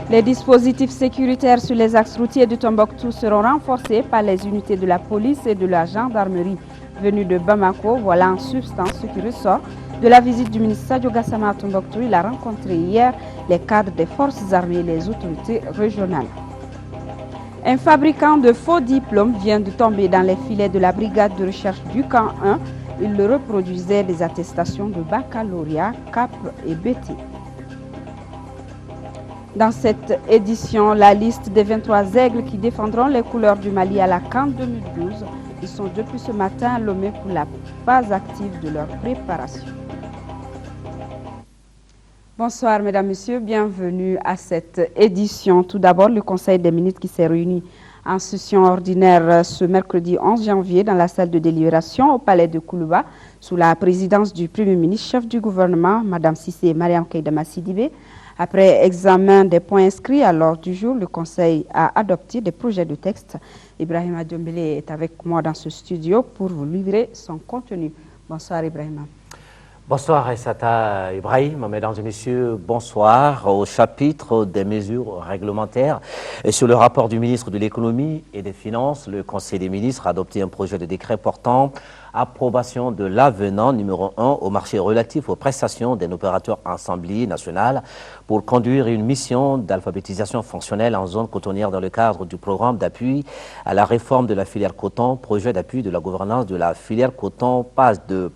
Les dispositifs sécuritaires sur les axes routiers de Tombouctou seront renforcés par les unités de la police et de la gendarmerie venues de Bamako. Voilà en substance ce qui ressort de la visite du ministre Sadio Gassama à Tombouctou. Il a rencontré hier les cadres des forces armées et les autorités régionales. Un fabricant de faux diplômes vient de tomber dans les filets de la brigade de recherche du camp 1. Il reproduisait des attestations de baccalauréat, CAP et BT. Dans cette édition, la liste des 23 aigles qui défendront les couleurs du Mali à la CAN 2012. Ils sont depuis ce matin à Lomé pour la phase active de leur préparation. Bonsoir mesdames, messieurs, bienvenue à cette édition. Tout d'abord, le Conseil des ministres qui s'est réuni en session ordinaire ce mercredi 11 janvier dans la salle de délibération au palais de Koulouba sous la présidence du Premier ministre, chef du gouvernement, Mme Cissé Mariam Keïdama Sidibé. Après examen des points inscrits à l'ordre du jour, le Conseil a adopté des projets de texte. Ibrahima Diombélé est avec moi dans ce studio pour vous livrer son contenu. Bonsoir Ibrahima. Bonsoir Aïssata Ibrahim, mesdames et messieurs, bonsoir. Au chapitre des mesures réglementaires et sur le rapport du ministre de l'économie et des finances, le Conseil des ministres a adopté un projet de décret portant approbation de l'avenant numéro 1 au marché relatif aux prestations d'un opérateur ensemblier national pour conduire une mission d'alphabétisation fonctionnelle en zone cotonnière dans le cadre du programme d'appui à la réforme de la filière coton, projet d'appui de la gouvernance de la filière coton PAS 2.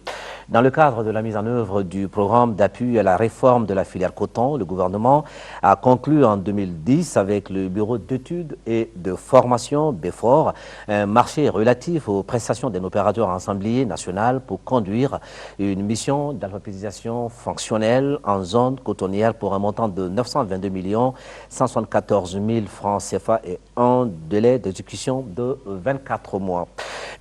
Dans le cadre de la mise en œuvre du programme d'appui à la réforme de la filière coton, le gouvernement a conclu en 2010 avec le Bureau d'études et de formation BEFOR un marché relatif aux prestations d'un opérateur ensemblier national pour conduire une mission d'alphabétisation fonctionnelle en zone cotonnière pour un montant de 922 174 000 francs CFA et un délai d'exécution de 24 mois.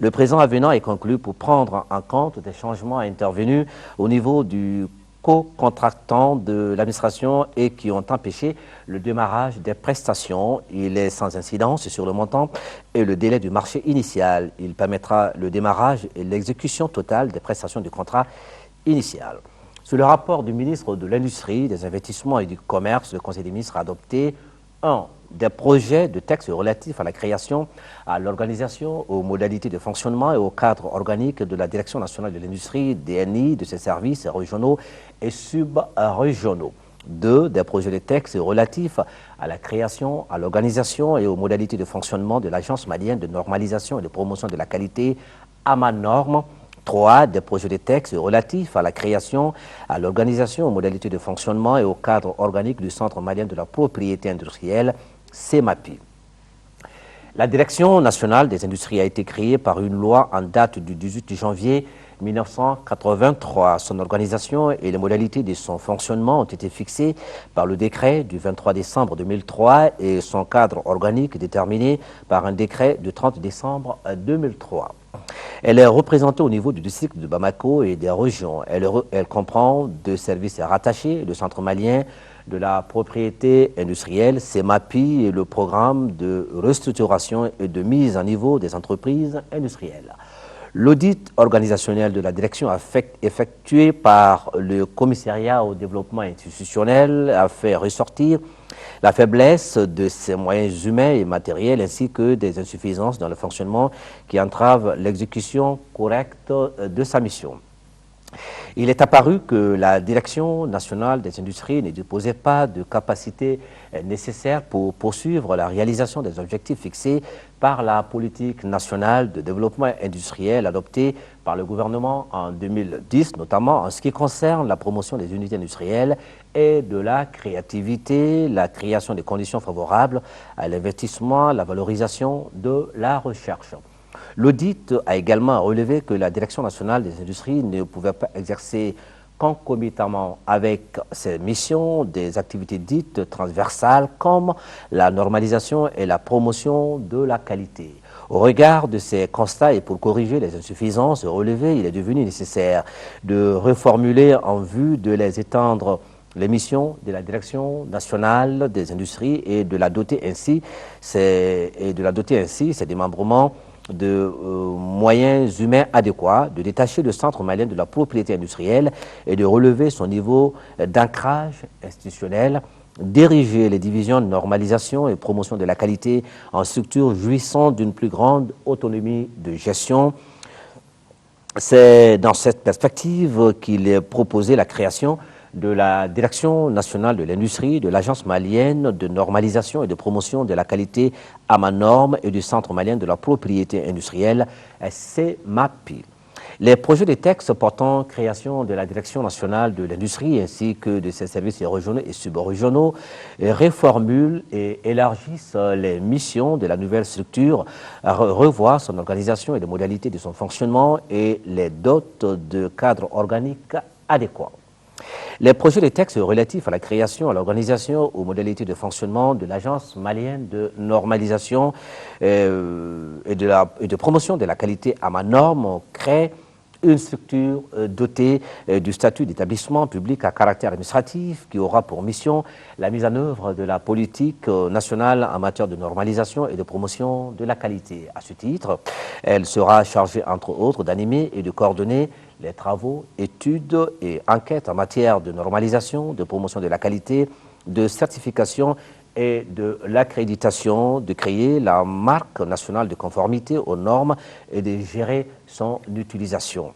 Le présent avenant est conclu pour prendre en compte des changements intervenus au niveau du co-contractant de l'administration et qui ont empêché le démarrage des prestations. Il est sans incidence sur le montant et le délai du marché initial. Il permettra le démarrage et l'exécution totale des prestations du contrat initial. Sur le rapport du ministre de l'Industrie, des Investissements et du Commerce, le Conseil des ministres a adopté des projets de textes relatifs à la création, à l'organisation, aux modalités de fonctionnement et au cadre organique de la Direction nationale de l'industrie, DNI, de ses services régionaux et sub-régionaux. Des projets de textes relatifs à la création, à l'organisation et aux modalités de fonctionnement de l'Agence malienne de normalisation et de promotion de la qualité, AMANORM. 3. Des projets de textes relatifs à la création, à l'organisation, aux modalités de fonctionnement et au cadre organique du Centre malien de la propriété industrielle, CEMAPI. La Direction nationale des industries a été créée par une loi en date du 18 janvier 1983. Son organisation et les modalités de son fonctionnement ont été fixées par le décret du 23 décembre 2003 et son cadre organique déterminé par un décret du 30 décembre 2003. Elle est représentée au niveau du district de Bamako et des régions. Elle comprend deux services rattachés, le Centre malien de la propriété industrielle, CEMAPI, et le programme de restructuration et de mise à niveau des entreprises industrielles. L'audit organisationnel de la direction effectué par le commissariat au développement institutionnel a fait ressortir la faiblesse de ses moyens humains et matériels ainsi que des insuffisances dans le fonctionnement qui entravent l'exécution correcte de sa mission. Il est apparu que la Direction nationale des industries ne disposait pas de capacités nécessaires pour poursuivre la réalisation des objectifs fixés par la politique nationale de développement industriel adoptée par le gouvernement en 2010, notamment en ce qui concerne la promotion des unités industrielles et de la créativité, la création des conditions favorables à l'investissement, la valorisation de la recherche. L'audit a également relevé que la Direction nationale des industries ne pouvait pas exercer concomitamment avec ses missions des activités dites transversales comme la normalisation et la promotion de la qualité. Au regard de ces constats et pour corriger les insuffisances relevées, il est devenu nécessaire de reformuler en vue de les étendre les missions de la Direction nationale des industries et de la doter ainsi, ses démembrements de moyens humains adéquats, de détacher le Centre malien de la propriété industrielle et de relever son niveau d'ancrage institutionnel, d'ériger les divisions de normalisation et promotion de la qualité en structures jouissant d'une plus grande autonomie de gestion. C'est dans cette perspective qu'il est proposé la création de la Direction nationale de l'industrie, de l'Agence malienne de normalisation et de promotion de la qualité AMANORM et du Centre malien de la propriété industrielle, CMAPI. Les projets de texte portant création de la Direction nationale de l'industrie ainsi que de ses services régionaux et subrégionaux réformulent et élargissent les missions de la nouvelle structure, revoient son organisation et les modalités de son fonctionnement et les dotent de cadres organiques adéquats. Les projets de texte relatifs à la création, à l'organisation, aux modalités de fonctionnement de l'Agence malienne de normalisation et de promotion de la qualité AMANORM créent une structure dotée du statut d'établissement public à caractère administratif qui aura pour mission la mise en œuvre de la politique nationale en matière de normalisation et de promotion de la qualité. À ce titre, elle sera chargée, entre autres, d'animer et de coordonner les travaux, études et enquêtes en matière de normalisation, de promotion de la qualité, de certification et de l'accréditation, de créer la marque nationale de conformité aux normes et de gérer son utilisation.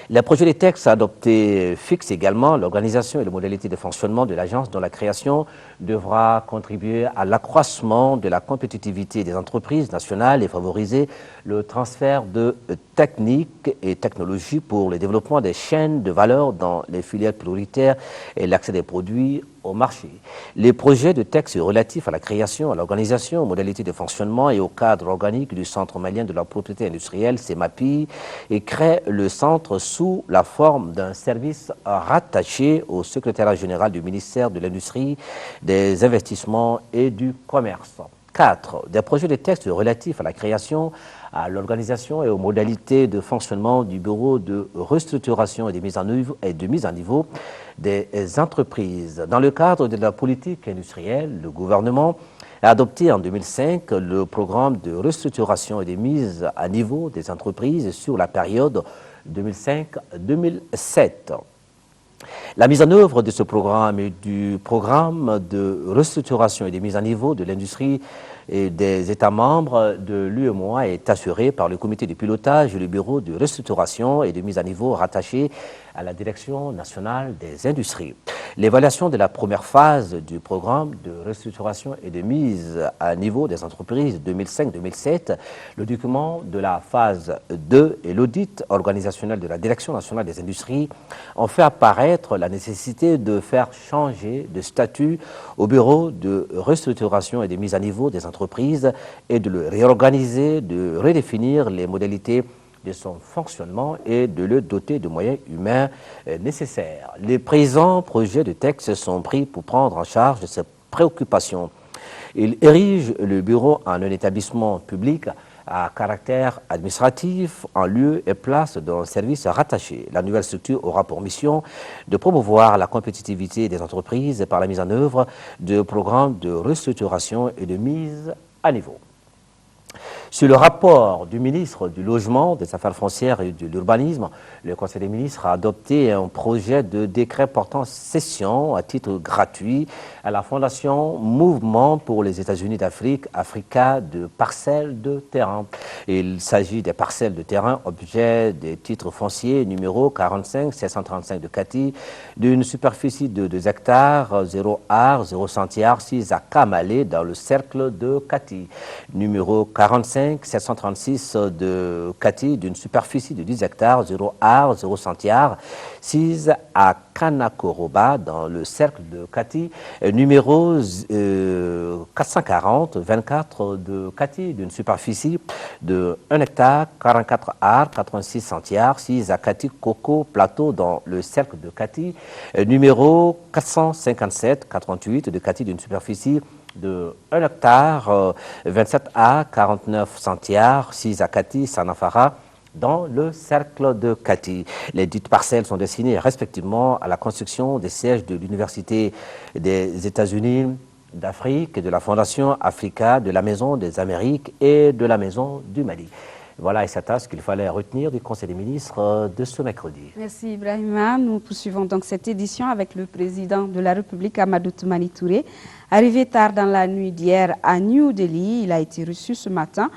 Les projets de texte adoptés fixent également l'organisation et les modalités de fonctionnement de l'agence dont la création devra contribuer à l'accroissement de la compétitivité des entreprises nationales et favoriser le transfert de techniques et technologies pour le développement des chaînes de valeur dans les filières prioritaires et l'accès des produits au marché. Les projets de texte relatifs à la création, à l'organisation, aux modalités de fonctionnement et au cadre organique du Centre malien de la propriété industrielle, CMAPI, et créent le centre sous la forme d'un service rattaché au secrétariat général du ministère de l'Industrie, des Investissements et du Commerce. 4. Des projets de texte relatifs à la création, à l'organisation et aux modalités de fonctionnement du bureau de restructuration et de mise en niveau des entreprises. Dans le cadre de la politique industrielle, le gouvernement a adopté en 2005 le programme de restructuration et de mise à niveau des entreprises sur la période 2005-2007. La mise en œuvre de ce programme et du programme de restructuration et de mise à niveau de l'industrie et des États membres de l'UEMOA est assurée par le comité de pilotage et le bureau de restructuration et de mise à niveau rattaché à la Direction nationale des industries. L'évaluation de la première phase du programme de restructuration et de mise à niveau des entreprises 2005-2007, le document de la phase 2 et l'audit organisationnel de la Direction nationale des industries ont fait apparaître la nécessité de faire changer de statut au bureau de restructuration et de mise à niveau des entreprises et de le réorganiser, de redéfinir les modalités de son fonctionnement et de le doter de moyens humains nécessaires. Les présents projets de texte sont pris pour prendre en charge ces préoccupations. Ils érigent le bureau en un établissement public à caractère administratif en lieu et place d'un service rattaché. La nouvelle structure aura pour mission de promouvoir la compétitivité des entreprises par la mise en œuvre de programmes de restructuration et de mise à niveau. Sur le rapport du ministre du Logement, des Affaires foncières et de l'Urbanisme, le Conseil des ministres a adopté un projet de décret portant cession à titre gratuit à la Fondation Mouvement pour les États-Unis d'Afrique, Africa, de parcelles de terrain. Il s'agit des parcelles de terrain, objet des titres fonciers numéro 45 735 de Kati, d'une superficie de 2 hectares, 0 art, 0 centiare, 6 à Kamalé dans le cercle de Kati. Numéro 45 736 de Kati, d'une superficie de 10 hectares, 0 art, 0 centiare, 6 à Kanakoroba dans le cercle de Kati. Numéro 440, 24 de Kati, d'une superficie de 1 hectare, 44 art, 86 centiares, 6 à Kati Koko Plateau dans le cercle de Kati. Numéro 457, 88 de Kati, d'une superficie de 1 hectare, 27 à 49 centiares, 6 à Kati, Sanafara, dans le cercle de Kati. Les dites parcelles sont destinées respectivement à la construction des sièges de l'Université des États-Unis d'Afrique, de la Fondation Africa, de la Maison des Amériques et de la Maison du Mali. Voilà, Aïssata, ce qu'il fallait retenir du Conseil des ministres de ce mercredi. Merci Ibrahima. Nous poursuivons donc cette édition avec le président de la République, Amadou Toumani Touré. Arrivé tard dans la nuit d'hier à New Delhi, il a reçu ce matin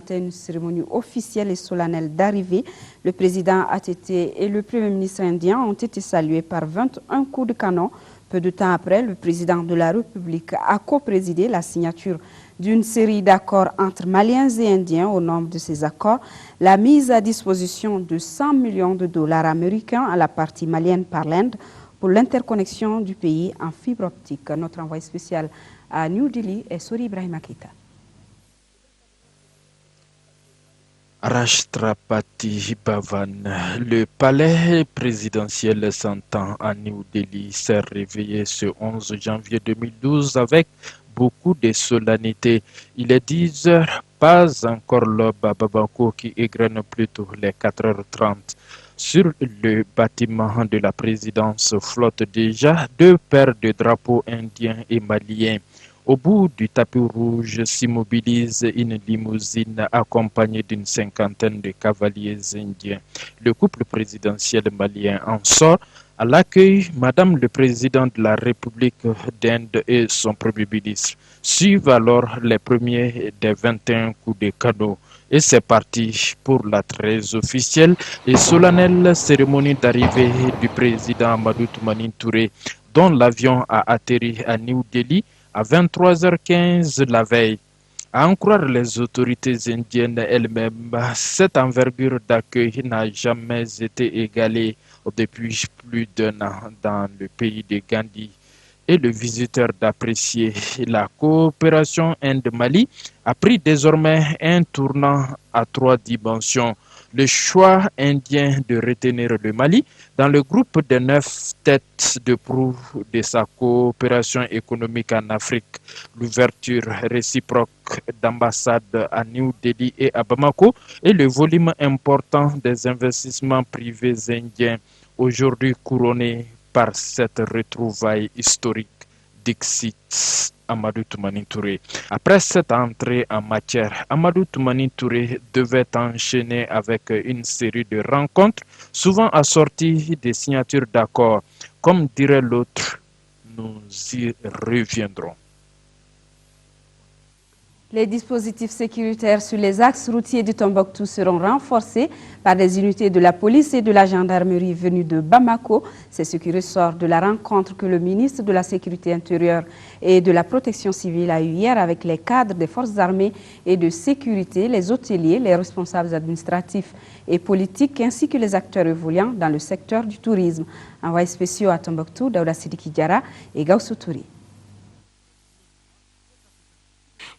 une cérémonie officielle et solennelle d'arrivée. Le président ATT et le Premier ministre indien ont été salués par 21 coups de canon. Peu de temps après, le président de la République a coprésidé la signature d'une série d'accords entre Maliens et Indiens. Au nombre de ces accords, la mise à disposition de 100 millions de dollars américains à la partie malienne par l'Inde pour l'interconnexion du pays en fibre optique. Notre envoyé spécial à New Delhi est Sori Ibrahima Keita. Rashtrapati Bhavan, le palais présidentiel s'entend à New Delhi, s'est réveillé ce 11 janvier 2012 avec beaucoup de solennité. Il est 10 heures, pas encore l'aube à Bamako qui égrène plutôt les 4h30. Sur le bâtiment de la présidence flottent déjà 2 paires de drapeaux indiens et maliens. Au bout du tapis rouge s'immobilise une limousine accompagnée d'une 50aine de cavaliers indiens. Le couple présidentiel malien en sort. À l'accueil, Madame le Président de la République d'Inde et son Premier ministre suivent alors les premiers des 21 coups de canon. Et c'est parti pour la très officielle et solennelle cérémonie d'arrivée du président Amadou Toumani Touré, dont l'avion a atterri à New Delhi à 23h15 la veille. À en croire les autorités indiennes elles-mêmes, cette envergure d'accueil n'a jamais été égalée depuis plus d'1 an dans le pays de Gandhi. Et le visiteur d'apprécier la coopération Inde-Mali a pris désormais un tournant à 3 dimensions. Le choix indien de retenir le Mali dans le groupe des 9 têtes de proue de sa coopération économique en Afrique, l'ouverture réciproque d'ambassades à New Delhi et à Bamako et le volume important des investissements privés indiens, aujourd'hui couronnés par cette retrouvaille historique d'Ixit Amadou Toumani Touré. Après cette entrée en matière, Amadou Toumani Touré devait enchaîner avec une série de rencontres, souvent assorties des signatures d'accords. Comme dirait l'autre, nous y reviendrons. Les dispositifs sécuritaires sur les axes routiers de Tombouctou seront renforcés par des unités de la police et de la gendarmerie venues de Bamako. C'est ce qui ressort de la rencontre que le ministre de la Sécurité intérieure et de la Protection civile a eue hier avec les cadres des forces armées et de sécurité, les hôteliers, les responsables administratifs et politiques, ainsi que les acteurs évoluant dans le secteur du tourisme. Envoyés spéciaux à Tombouctou, Daouda Sidiki Diarra et Gaussou Touri.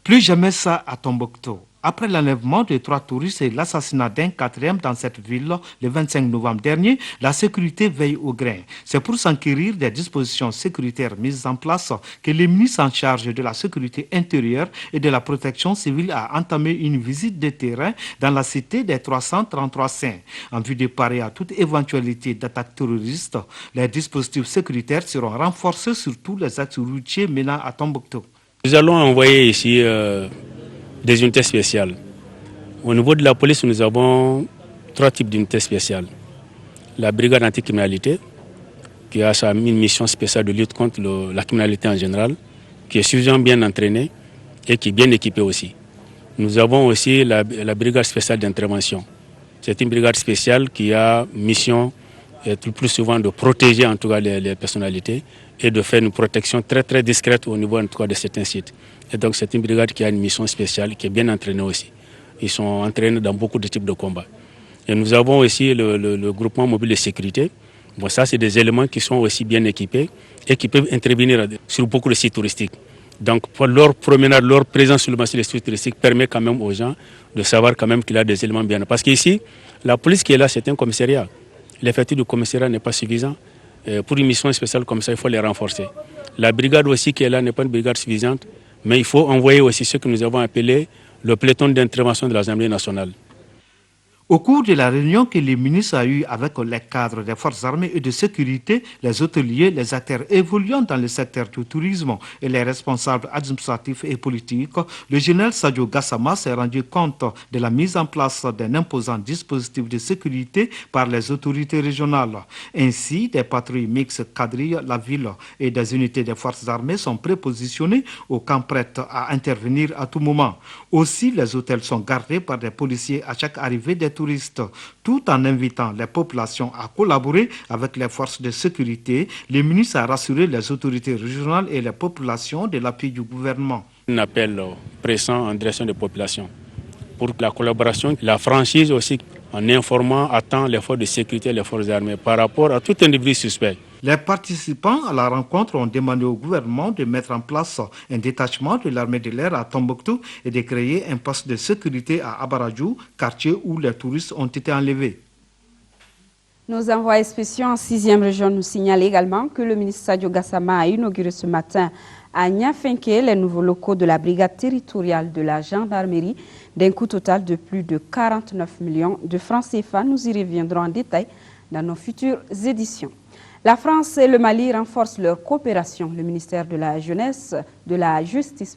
Plus jamais ça à Tombouctou. Après l'enlèvement de 3 touristes et l'assassinat d'un 4e dans cette ville le 25 novembre dernier, la sécurité veille au grain. C'est pour s'enquérir des dispositions sécuritaires mises en place que le ministre en charge de la sécurité intérieure et de la protection civile a entamé une visite de terrain dans la cité des 333 saints. En vue de parer à toute éventualité d'attaque terroriste, les dispositifs sécuritaires seront renforcés sur tous les axes routiers menant à Tombouctou. Nous allons envoyer ici des unités spéciales. Au niveau de la police, nous avons 3 types d'unités spéciales. La brigade anticriminalité, qui a sa mission spéciale de lutte contre la criminalité en général, qui est suffisamment bien entraînée et qui est bien équipée aussi. Nous avons aussi la brigade spéciale d'intervention. C'est une brigade spéciale qui a mission le plus souvent de protéger en tout cas les personnalités et de faire une protection très très discrète au niveau en tout cas de certains sites. Et donc c'est une brigade qui a une mission spéciale, qui est bien entraînée aussi. Ils sont entraînés dans beaucoup de types de combats. Et nous avons aussi le groupement mobile de sécurité. Bon, ça c'est des éléments qui sont aussi bien équipés et qui peuvent intervenir sur beaucoup de sites touristiques. Donc pour leur promenade, leur présence sur le marché des sites touristiques permet quand même aux gens de savoir quand même qu'il y a des éléments bien. Parce qu'ici, la police qui est là, c'est un commissariat. L'effectif du commissariat n'est pas suffisant. Pour une mission spéciale comme ça, il faut les renforcer. La brigade aussi qui est là n'est pas une brigade suffisante, mais il faut envoyer aussi ce que nous avons appelé le peloton d'intervention de la gendarmerie nationale. Au cours de la réunion que le ministre a eue avec les cadres des forces armées et de sécurité, les hôteliers, les acteurs évoluant dans le secteur du tourisme et les responsables administratifs et politiques, le général Sadio Gassama s'est rendu compte de la mise en place d'un imposant dispositif de sécurité par les autorités régionales. Ainsi, des patrouilles mixtes quadrillent la ville et des unités des forces armées sont prépositionnées au camp prêtes à intervenir à tout moment. Aussi, les hôtels sont gardés par des policiers à chaque arrivée des touristes, tout en invitant les populations à collaborer avec les forces de sécurité. Le ministre a rassuré les autorités régionales et les populations de l'appui du gouvernement. Un appel pressant en direction des populations pour la collaboration, la franchise aussi, en informant à temps les forces de sécurité et les forces armées par rapport à tout individu suspect. Les participants à la rencontre ont demandé au gouvernement de mettre en place un détachement de l'armée de l'air à Tombouctou et de créer un poste de sécurité à Abaradjou, quartier où les touristes ont été enlevés. Nos envoyés spéciaux en 6e région nous signalent également que le ministre Sadio Gassama a inauguré ce matin à Niafenke les nouveaux locaux de la brigade territoriale de la gendarmerie d'un coût total de plus de 49 millions de francs CFA. Nous y reviendrons en détail dans nos futures éditions. La France et le Mali renforcent leur coopération. Le ministère de la Justice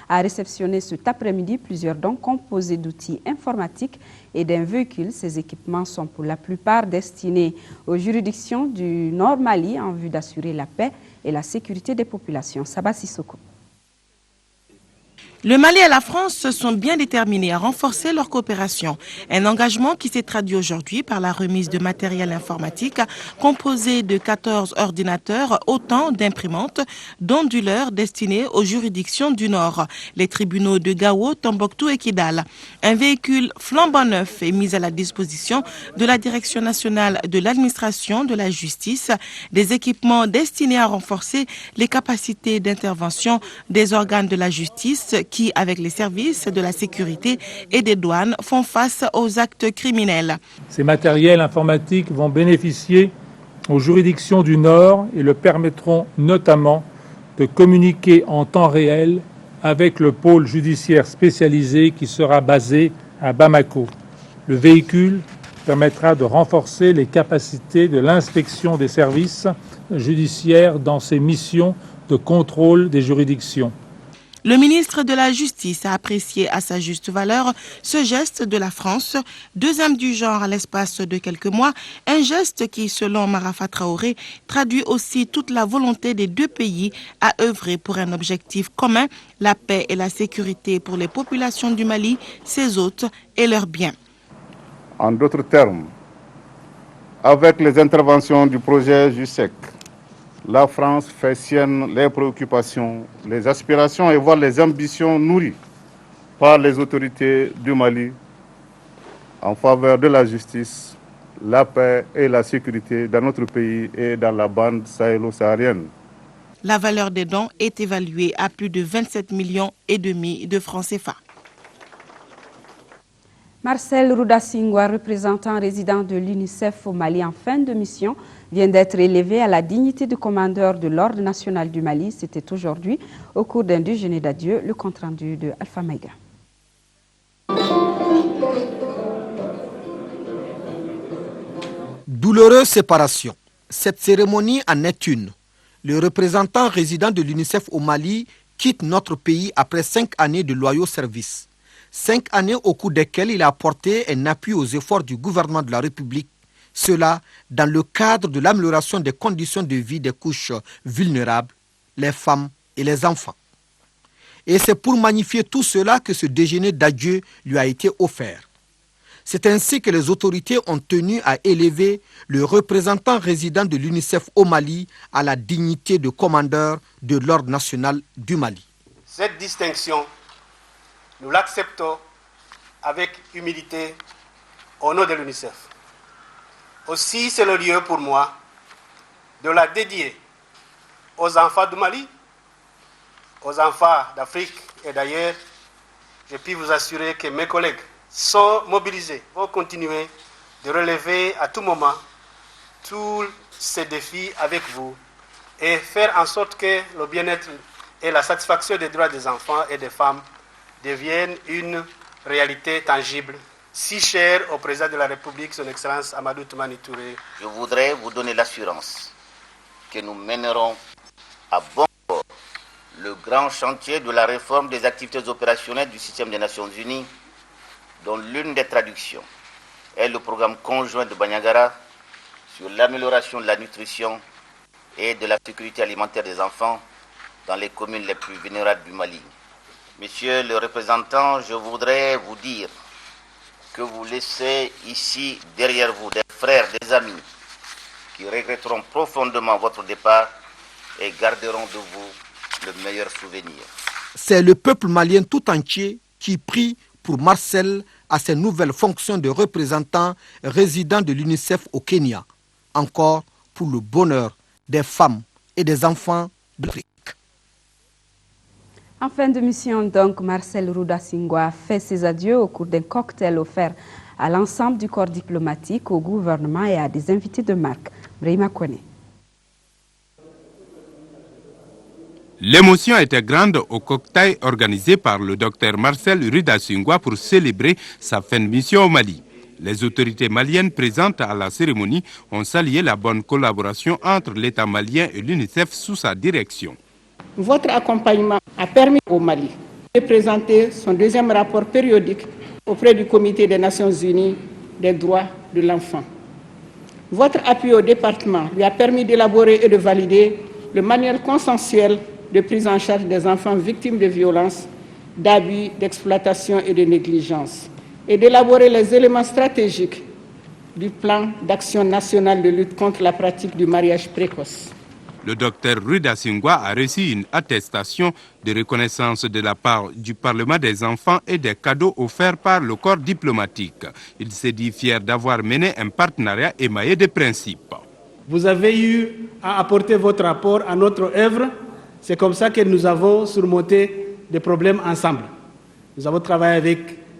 a réceptionné cet après-midi plusieurs dons composés d'outils informatiques et d'un véhicule. Ces équipements sont pour la plupart destinés aux juridictions du Nord Mali en vue d'assurer la paix et la sécurité des populations. Saba Sissoko. Le Mali et la France sont bien déterminés à renforcer leur coopération. Un engagement qui s'est traduit aujourd'hui par la remise de matériel informatique composé de 14 ordinateurs, autant d'imprimantes, d'onduleurs destinés aux juridictions du Nord, les tribunaux de Gao, Tombouctou et Kidal. Un véhicule flambant neuf est mis à la disposition de la Direction nationale de l'administration de la justice, des équipements destinés à renforcer les capacités d'intervention des organes de la justice qui, avec les services de la sécurité et des douanes, font face aux actes criminels. Ces matériels informatiques vont bénéficier aux juridictions du Nord et le permettront notamment de communiquer en temps réel avec le pôle judiciaire spécialisé qui sera basé à Bamako. Le véhicule permettra de renforcer les capacités de l'inspection des services judiciaires dans ses missions de contrôle des juridictions. Le ministre de la Justice a apprécié à sa juste valeur ce geste de la France, deuxième du genre à l'espace de quelques mois, un geste qui, selon Marafa Traoré, traduit aussi toute la volonté des deux pays à œuvrer pour un objectif commun, la paix et la sécurité pour les populations du Mali, ses hôtes et leurs biens. En d'autres termes, avec les interventions du projet JUSEC, la France fait sienne les préoccupations, les aspirations et voire les ambitions nourries par les autorités du Mali en faveur de la justice, la paix et la sécurité dans notre pays et dans la bande sahélo-saharienne. La valeur des dons est évaluée à plus de 27,5 millions de francs CFA. Marcel Roudasingwa, représentant résident de l'UNICEF au Mali en fin de mission, vient d'être élevé à la dignité de commandeur de l'Ordre national du Mali. C'était aujourd'hui au cours d'un déjeuner d'adieu, le compte-rendu de Alpha Maïga. Douloureuse séparation. Cette cérémonie en est une. Le représentant résident de l'UNICEF au Mali quitte notre pays après 5 années de loyaux services. 5 années au cours desquelles il a apporté un appui aux efforts du gouvernement de la République. Cela dans le cadre de l'amélioration des conditions de vie des couches vulnérables, les femmes et les enfants. Et c'est pour magnifier tout cela que ce déjeuner d'adieu lui a été offert. C'est ainsi que les autorités ont tenu à élever le représentant résident de l'UNICEF au Mali à la dignité de commandeur de l'Ordre national du Mali. Cette distinction, nous l'acceptons avec humilité au nom de l'UNICEF. Aussi, c'est le lieu pour moi de la dédier aux enfants du Mali, aux enfants d'Afrique et d'ailleurs. Je puis vous assurer que mes collègues sont mobilisés, vont continuer de relever à tout moment tous ces défis avec vous et faire en sorte que le bien-être et la satisfaction des droits des enfants et des femmes deviennent une réalité tangible si cher au président de la République, son Excellence Amadou Toumani Touré. Je voudrais vous donner l'assurance que nous mènerons à bon port le grand chantier de la réforme des activités opérationnelles du système des Nations Unies, dont l'une des traductions est le programme conjoint de Bandiagara sur l'amélioration de la nutrition et de la sécurité alimentaire des enfants dans les communes les plus vulnérables du Mali. Monsieur le représentant, je voudrais vous dire que vous laissez ici derrière vous des frères, des amis qui regretteront profondément votre départ et garderont de vous le meilleur souvenir. C'est le peuple malien tout entier qui prie pour Marcel à ses nouvelles fonctions de représentant résident de l'UNICEF au Kenya. Encore pour le bonheur des femmes et des enfants de l'Afrique. En fin de mission, donc, Marcel Rudasingwa fait ses adieux au cours d'un cocktail offert à l'ensemble du corps diplomatique, au gouvernement et à des invités de marque. Brahima Kone. L'émotion était grande au cocktail organisé par le docteur Marcel Rudasingwa pour célébrer sa fin de mission au Mali. Les autorités maliennes présentes à la cérémonie ont salué la bonne collaboration entre l'État malien et l'UNICEF sous sa direction. Votre accompagnement a permis au Mali de présenter son deuxième rapport périodique auprès du Comité des Nations Unies des droits de l'enfant. Votre appui au département lui a permis d'élaborer et de valider le manuel consensuel de prise en charge des enfants victimes de violences, d'abus, d'exploitation et de négligence, et d'élaborer les éléments stratégiques du plan d'action national de lutte contre la pratique du mariage précoce. Le docteur Rudasingwa a reçu une attestation de reconnaissance de la part du Parlement des enfants et des cadeaux offerts par le corps diplomatique. Il s'est dit fier d'avoir mené un partenariat émaillé de principes. Vous avez eu à apporter votre apport à notre œuvre. C'est comme ça que nous avons surmonté des problèmes ensemble. Nous avons travaillé avec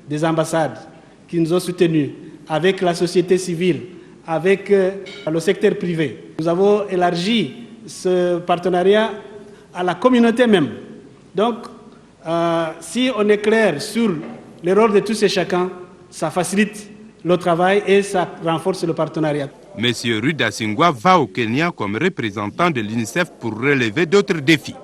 des ambassades qui nous ont soutenus, avec la société civile, avec le secteur privé. Nous avons élargi ce partenariat à la communauté même. Donc, si on est clair sur le rôle de tous et chacun, ça facilite le travail et ça renforce le partenariat. Monsieur Rudasingwa va au Kenya comme représentant de l'UNICEF pour relever d'autres défis.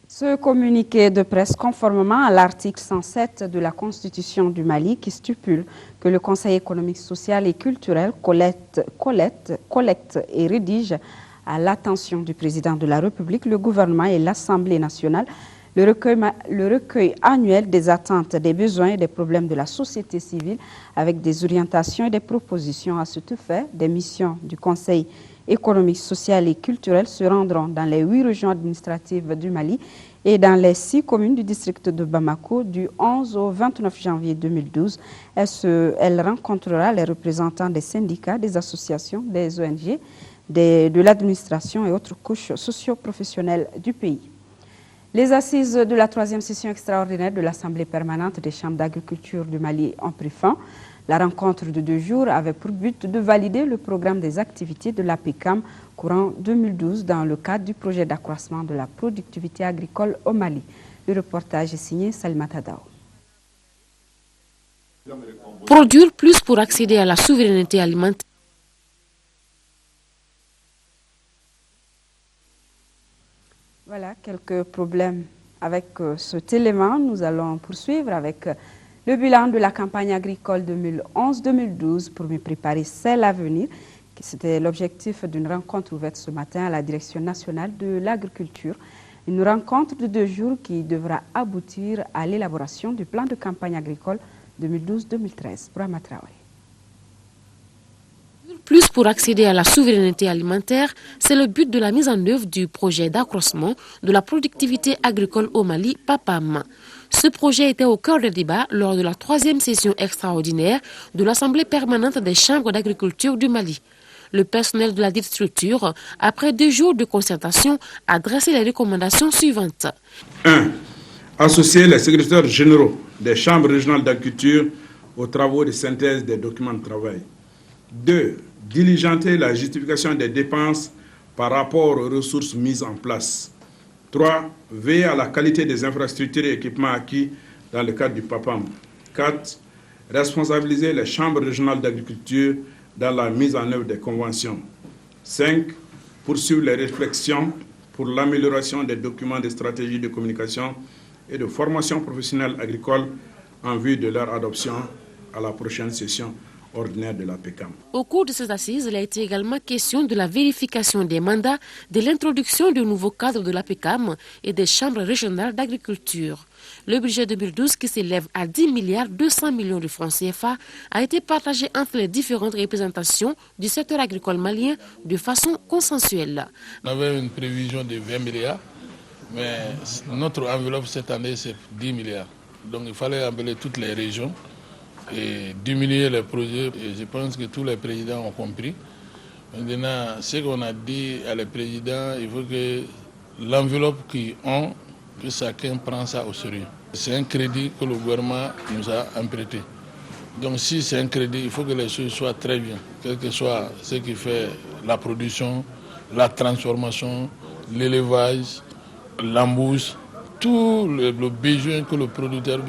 Ce communiqué de presse, conformément à l'article 107 de la Constitution du Mali, qui stipule que le Conseil économique, social et culturel collecte et rédige à l'attention du président de la République, le gouvernement et l'Assemblée nationale le recueil annuel des attentes, des besoins et des problèmes de la société civile avec des orientations et des propositions à cet effet. Des missions du Conseil économique, social et culturel se rendront dans les 8 régions administratives du Mali et dans les 6 communes du district de Bamako du 11 au 29 janvier 2012. Elle rencontrera les représentants des syndicats, des associations, des ONG, de l'administration et autres couches socio-professionnelles du pays. Les assises de la 3e session extraordinaire de l'Assemblée permanente des chambres d'agriculture du Mali ont pris fin. La rencontre de 2 jours avait pour but de valider le programme des activités de l'APECAM courant 2012 dans le cadre du projet d'accroissement de la productivité agricole au Mali. Le reportage est signé Salimata Dao. Produire plus pour accéder à la souveraineté alimentaire. Voilà quelques problèmes avec cet élément. Nous allons poursuivre avec le bilan de la campagne agricole 2011-2012 pour me préparer celle à venir. C'était l'objectif d'une rencontre ouverte ce matin à la Direction nationale de l'agriculture. Une rencontre de 2 jours qui devra aboutir à l'élaboration du plan de campagne agricole 2012-2013. Brahma Traoré. Plus pour accéder à la souveraineté alimentaire, c'est le but de la mise en œuvre du projet d'accroissement de la productivité agricole au Mali, PAPAM. Ce projet était au cœur des débats lors de la 3e session extraordinaire de l'Assemblée permanente des chambres d'agriculture du Mali. Le personnel de la dite structure, après 2 jours de concertation, a dressé les recommandations suivantes. 1. Associer les secrétaires généraux des chambres régionales d'agriculture aux travaux de synthèse des documents de travail. 2. Diligenter la justification des dépenses par rapport aux ressources mises en place. 3. Veiller à la qualité des infrastructures et équipements acquis dans le cadre du PAPAM. 4. Responsabiliser les chambres régionales d'agriculture dans la mise en œuvre des conventions. 5. Poursuivre les réflexions pour l'amélioration des documents de stratégie de communication et de formation professionnelle agricole en vue de leur adoption à la prochaine session ordinaire de la PECAM. Au cours de ces assises, il a été également question de la vérification des mandats, de l'introduction du nouveau cadre de la PECAM et des chambres régionales d'agriculture. Le budget 2012, qui s'élève à 10 milliards 200 millions de francs CFA, a été partagé entre les différentes représentations du secteur agricole malien de façon consensuelle. On avait une prévision de 20 milliards, mais notre enveloppe cette année, c'est 10 milliards. Donc il fallait appeler toutes les régions et diminuer les projets. Et je pense que tous les présidents ont compris. Maintenant, ce qu'on a dit à les présidents, il faut que l'enveloppe qu'ils ont, que chacun prend ça au sérieux. C'est un crédit que le gouvernement nous a emprunté. Donc si c'est un crédit, il faut que les choses soient très bien, quel que soit ce qui fait la production, la transformation, l'élevage, l'embouche, tout le besoin que le producteur,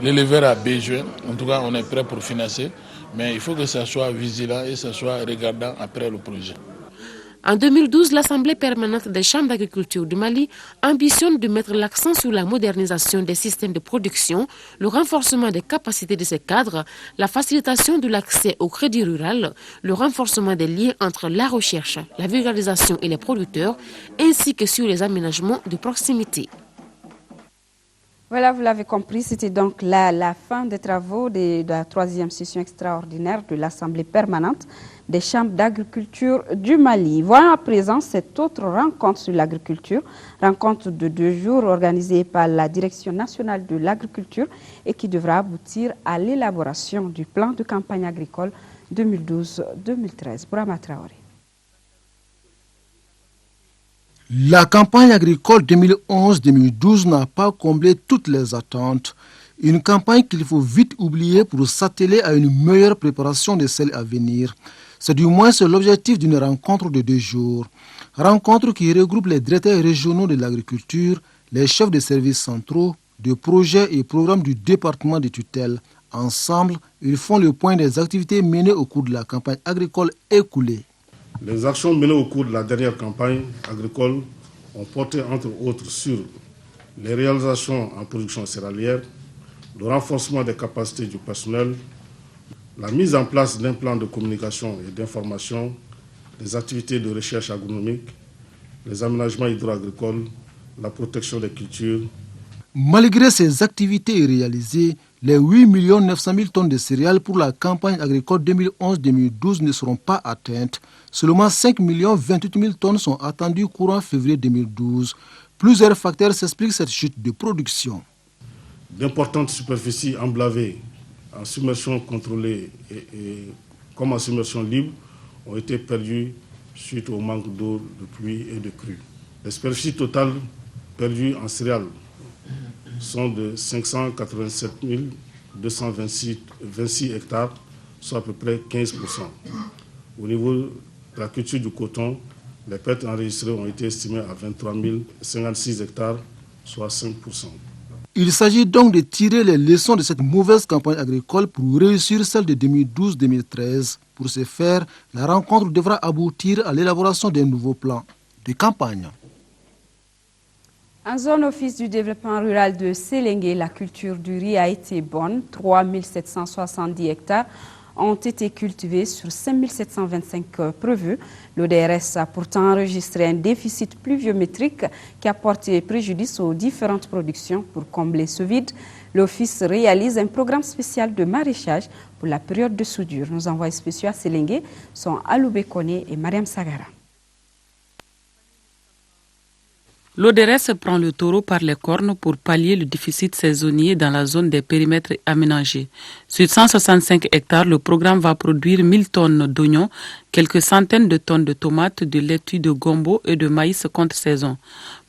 l'éleveur a besoin. En tout cas, on est prêt pour financer, mais il faut que ça soit vigilant et que ça soit regardant après le projet. En 2012, l'Assemblée permanente des chambres d'agriculture du Mali ambitionne de mettre l'accent sur la modernisation des systèmes de production, le renforcement des capacités de ces cadres, la facilitation de l'accès au crédit rural, le renforcement des liens entre la recherche, la vulgarisation et les producteurs, ainsi que sur les aménagements de proximité. Voilà, vous l'avez compris, c'était donc la fin des travaux de la 3e session extraordinaire de l'Assemblée permanente des chambres d'agriculture du Mali. Voilà à présent cette autre rencontre sur l'agriculture, rencontre de 2 jours organisée par la Direction nationale de l'agriculture et qui devra aboutir à l'élaboration du plan de campagne agricole 2012-2013. Bourama Traoré. La campagne agricole 2011-2012 n'a pas comblé toutes les attentes. Une campagne qu'il faut vite oublier pour s'atteler à une meilleure préparation de celle à venir. C'est du moins l'objectif d'une rencontre de 2 jours. Rencontre qui regroupe les directeurs régionaux de l'agriculture, les chefs de services centraux, de projets et programmes du département de tutelle. Ensemble, ils font le point des activités menées au cours de la campagne agricole écoulée. Les actions menées au cours de la dernière campagne agricole ont porté entre autres sur les réalisations en production céréalière, le renforcement des capacités du personnel, la mise en place d'un plan de communication et d'information, les activités de recherche agronomique, les aménagements hydro-agricoles, la protection des cultures. Malgré ces activités réalisées, les 8 900 000 tonnes de céréales pour la campagne agricole 2011-2012 ne seront pas atteintes. Seulement 5 28 000 tonnes sont attendues courant février 2012. Plusieurs facteurs s'expliquent cette chute de production. D'importantes superficies emblavées en submersion contrôlée et comme en submersion libre ont été perdues suite au manque d'eau, de pluie et de crue. Les superficies totales perdues en céréales sont de 587 226 hectares, soit à peu près 15%. Au niveau de la culture du coton, les pertes enregistrées ont été estimées à 23 056 hectares, soit 5%. Il s'agit donc de tirer les leçons de cette mauvaise campagne agricole pour réussir celle de 2012-2013. Pour ce faire, la rencontre devra aboutir à l'élaboration d'un nouveau plan de campagne. En zone office du développement rural de Séléngué, la culture du riz a été bonne. 3 770 hectares ont été cultivés sur 5 725 prévus. L'ODRS a pourtant enregistré un déficit pluviométrique qui a porté préjudice aux différentes productions. Pour combler ce vide, l'Office réalise un programme spécial de maraîchage pour la période de soudure. Nos envoyés spéciaux à Séléngué sont Aloubé Koné et Mariam Sagara. L'ODRS prend le taureau par les cornes pour pallier le déficit saisonnier dans la zone des périmètres aménagés. Sur 165 hectares, le programme va produire 1000 tonnes d'oignons, quelques centaines de tonnes de tomates, de laitue, de gombo et de maïs contre-saison.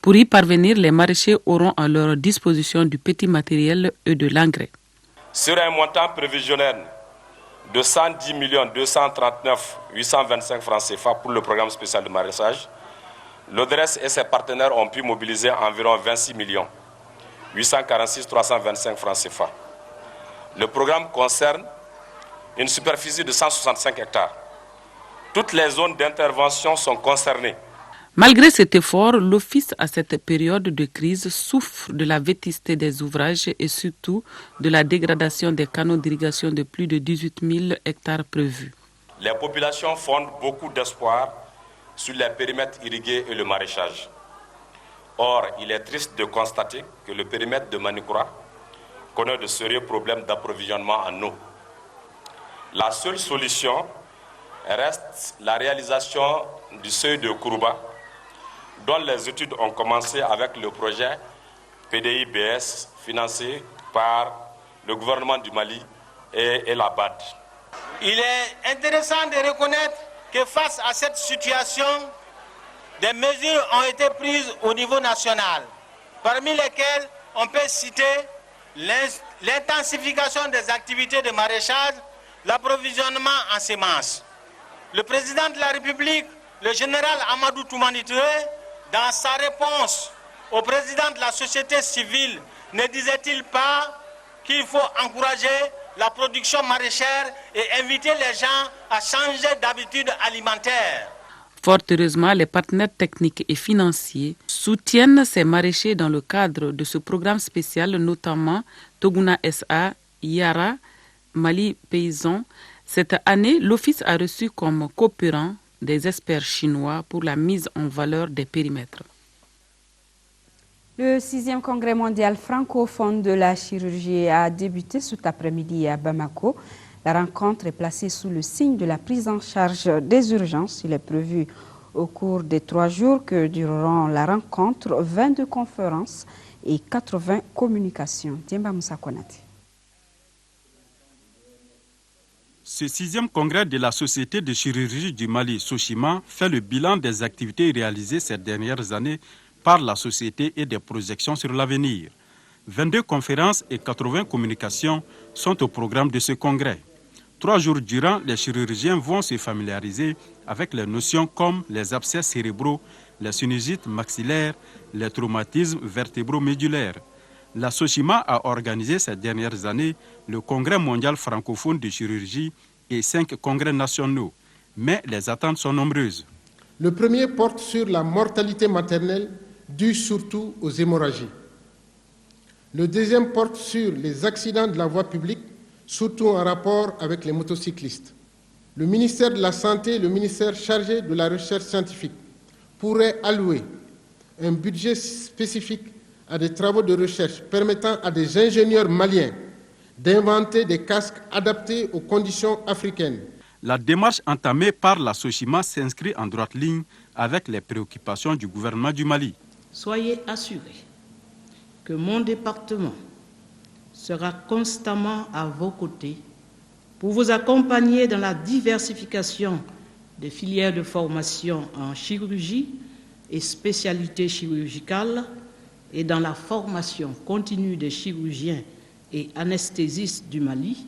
Pour y parvenir, les maraîchers auront à leur disposition du petit matériel et de l'engrais. Sur un montant prévisionnel de 110 239 825 francs CFA pour le programme spécial de maraîchage, l'ODRS et ses partenaires ont pu mobiliser environ 26 846 325 francs CFA. Le programme concerne une superficie de 165 hectares. Toutes les zones d'intervention sont concernées. Malgré cet effort, l'Office à cette période de crise souffre de la vétusté des ouvrages et surtout de la dégradation des canaux d'irrigation de plus de 18 000 hectares prévus. Les populations fondent beaucoup d'espoir sur les périmètres irrigués et le maraîchage. Or, il est triste de constater que le périmètre de Manikura connaît de sérieux problèmes d'approvisionnement en eau. La seule solution reste la réalisation du seuil de Kourouba, dont les études ont commencé avec le projet PDI-BS financé par le gouvernement du Mali et la BAD. Il est intéressant de reconnaître que face à cette situation, des mesures ont été prises au niveau national, parmi lesquelles on peut citer l'intensification des activités de maraîchage, l'approvisionnement en semences. Le président de la République, le général Amadou Toumani Touré, dans sa réponse au président de la société civile, ne disait-il pas qu'il faut encourager la production maraîchère et inviter les gens à changer d'habitude alimentaire? Fort heureusement, les partenaires techniques et financiers soutiennent ces maraîchers dans le cadre de ce programme spécial, notamment Toguna SA, Yara, Mali Paysan. Cette année, l'Office a reçu comme coopérants des experts chinois pour la mise en valeur des périmètres. Le 6e congrès mondial francophone de la chirurgie a débuté cet après-midi à Bamako. La rencontre est placée sous le signe de la prise en charge des urgences. Il est prévu au cours des 3 jours que dureront la rencontre 22 conférences et 80 communications. Diemba Moussa Konate. Ce 6e congrès de la Société de chirurgie du Mali, Sochima, fait le bilan des activités réalisées ces dernières années par la société et des projections sur l'avenir. 22 conférences et 80 communications sont au programme de ce congrès. 3 jours durant, les chirurgiens vont se familiariser avec les notions comme les abcès cérébraux, les sinusites maxillaires, les traumatismes vertébro-médulaires. La Sochima a organisé ces dernières années le Congrès mondial francophone de chirurgie et 5 congrès nationaux. Mais les attentes sont nombreuses. Le premier porte sur la mortalité maternelle due surtout aux hémorragies. Le deuxième porte sur les accidents de la voie publique, surtout en rapport avec les motocyclistes. Le ministère de la Santé et le ministère chargé de la recherche scientifique pourraient allouer un budget spécifique à des travaux de recherche permettant à des ingénieurs maliens d'inventer des casques adaptés aux conditions africaines. La démarche entamée par la Sochima s'inscrit en droite ligne avec les préoccupations du gouvernement du Mali. Soyez assurés que mon département sera constamment à vos côtés pour vous accompagner dans la diversification des filières de formation en chirurgie et spécialités chirurgicales et dans la formation continue des chirurgiens et anesthésistes du Mali,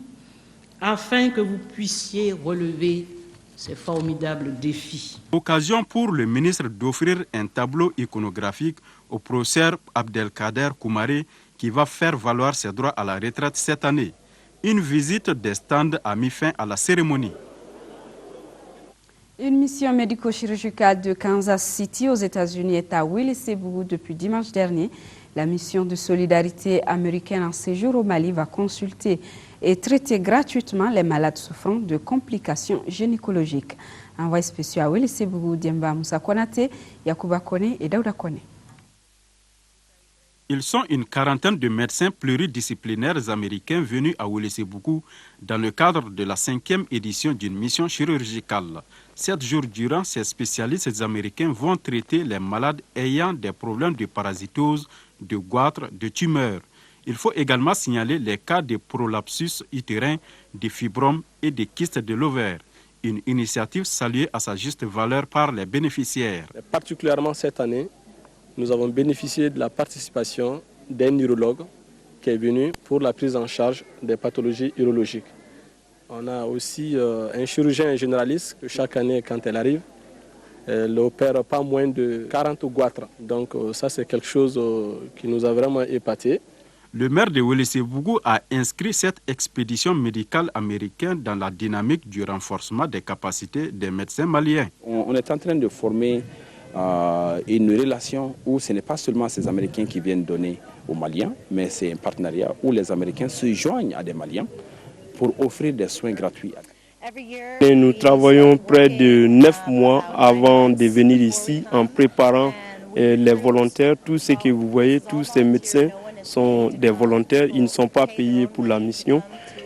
afin que vous puissiez relever ces formidables défis. Occasion pour le ministre d'offrir un tableau iconographique au professeur Abdelkader Koumaré qui va faire valoir ses droits à la retraite cette année. Une visite des stands a mis fin à la cérémonie. Une mission médico-chirurgicale de Kansas City aux États-Unis est à Welesebugu depuis dimanche dernier. La mission de solidarité américaine en séjour au Mali va consulter et traiter gratuitement les malades souffrant de complications gynécologiques. Envoyé spécial à Welesebugu, Diemba Moussa Konate, Yakuba Kone et Daouda Kone. Ils sont une quarantaine de médecins pluridisciplinaires américains venus à Welesebugu dans le cadre de la 5e édition d'une mission chirurgicale. 7 jours durant, ces spécialistes américains vont traiter les malades ayant des problèmes de parasitose, de goitre, de tumeurs. Il faut également signaler les cas de prolapsus utérin, de fibromes et de kystes de l'ovaire. Une initiative saluée à sa juste valeur par les bénéficiaires. Particulièrement cette année, nous avons bénéficié de la participation d'un urologue qui est venu pour la prise en charge des pathologies urologiques. On a aussi un chirurgien généraliste que chaque année, quand elle arrive, elle opère pas moins de 40 goitres. Donc ça, c'est quelque chose qui nous a vraiment épatés. Le maire de Welesebugu a inscrit cette expédition médicale américaine dans la dynamique du renforcement des capacités des médecins maliens. On est en train de former une relation où ce n'est pas seulement ces Américains qui viennent donner aux Maliens, mais c'est un partenariat où les Américains se joignent à des Maliens pour offrir des soins gratuits. Nous travaillons près de 9 mois avant de venir ici en préparant les volontaires. Tout ce que vous voyez, tous ces médecins sont des volontaires, ils ne sont pas payés pour la mission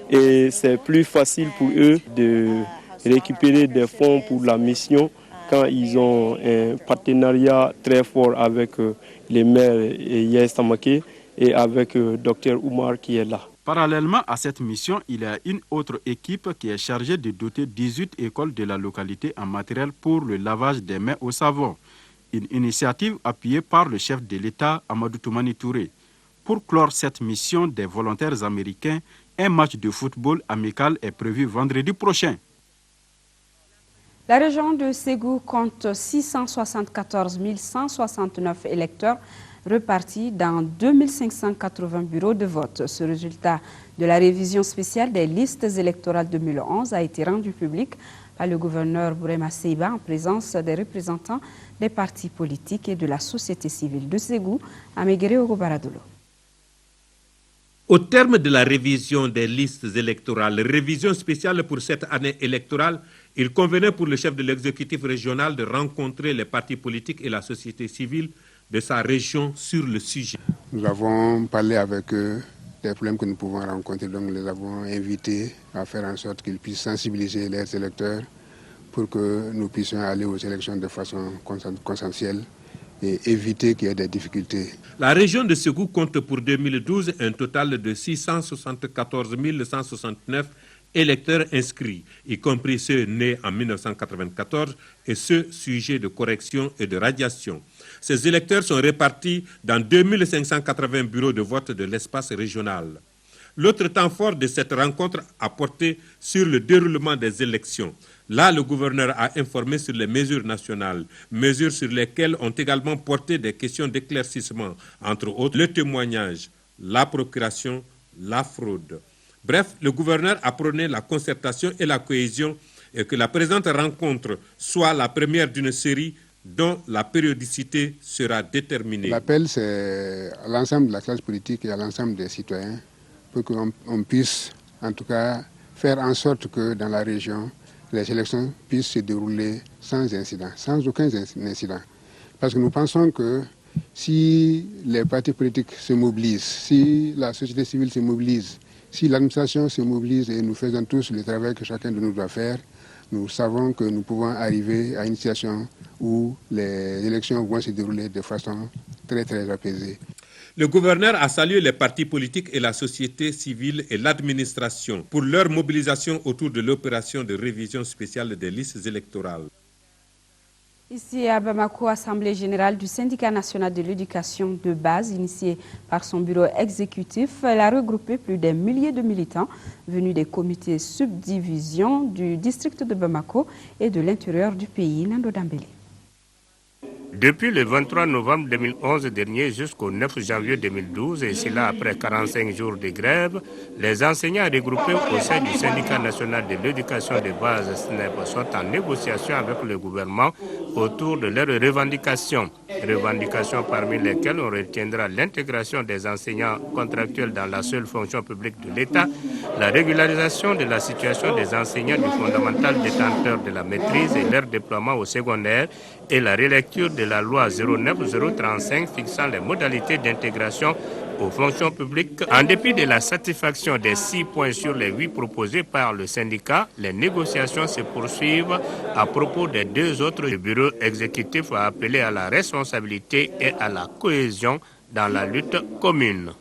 et c'est plus facile pour eux de récupérer des fonds pour la mission quand ils ont un partenariat très fort avec les maires Yaes Tamake et avec Dr Oumar qui est là. Parallèlement à cette mission, il y a une autre équipe qui est chargée de doter 18 écoles de la localité en matériel pour le lavage des mains au savon. Une initiative appuyée par le chef de l'État, Amadou Toumani Touré. Pour clore cette mission des volontaires américains, un match de football amical est prévu vendredi prochain. La région de Ségou compte 674 169 électeurs repartis dans 2580 bureaux de vote. Ce résultat de la révision spéciale des listes électorales 2011 a été rendu public par le gouverneur Bourema Seiba en présence des représentants des partis politiques et de la société civile de Ségou à Megere Ogobaradolo. Au terme de la révision des listes électorales, révision spéciale pour cette année électorale, il convenait pour le chef de l'exécutif régional de rencontrer les partis politiques et la société civile de sa région sur le sujet. Nous avons parlé avec eux des problèmes que nous pouvons rencontrer, donc nous les avons invités à faire en sorte qu'ils puissent sensibiliser les électeurs pour que nous puissions aller aux élections de façon consensuelle et éviter qu'il y ait des difficultés. La région de Ségou compte pour 2012 un total de 674 169 électeurs inscrits, y compris ceux nés en 1994 et ceux sujets de correction et de radiation. Ces électeurs sont répartis dans 2580 bureaux de vote de l'espace régional. L'autre temps fort de cette rencontre a porté sur le déroulement des élections. Là, le gouverneur a informé sur les mesures nationales, mesures sur lesquelles ont également porté des questions d'éclaircissement, entre autres le témoignage, la procuration, la fraude. Bref, le gouverneur a prôné la concertation et la cohésion et que la présente rencontre soit la première d'une série dont la périodicité sera déterminée. L'appel, c'est à l'ensemble de la classe politique et à l'ensemble des citoyens pour qu'on puisse, en tout cas, faire en sorte que dans la région, les élections puissent se dérouler sans incident, sans aucun incident. Parce que nous pensons que si les partis politiques se mobilisent, si la société civile se mobilise, si l'administration se mobilise et nous faisons tous le travail que chacun de nous doit faire, nous savons que nous pouvons arriver à une situation où les élections vont se dérouler de façon très très apaisée. Le gouverneur a salué les partis politiques et la société civile et l'administration pour leur mobilisation autour de l'opération de révision spéciale des listes électorales. Ici à Bamako, Assemblée générale du syndicat national de l'éducation de base, initiée par son bureau exécutif, elle a regroupé plus d'un millier de militants venus des comités subdivisions du district de Bamako et de l'intérieur du pays. Nando Dambélé. Depuis le 23 novembre 2011 dernier jusqu'au 9 janvier 2012, et cela après 45 jours de grève, les enseignants regroupés au sein du syndicat national de l'éducation de base SNEP sont en négociation avec le gouvernement autour de leurs revendications. Revendications parmi lesquelles on retiendra l'intégration des enseignants contractuels dans la seule fonction publique de l'État, la régularisation de la situation des enseignants du fondamental détenteurs de la maîtrise et leur déploiement au secondaire et la relecture de la loi 09-035 fixant les modalités d'intégration aux fonctions publiques. En dépit de la satisfaction des 6 points sur les 8 proposés par le syndicat, les négociations se poursuivent à propos des 2 autres. Le bureau exécutif a appelé à la responsabilité et à la cohésion dans la lutte commune.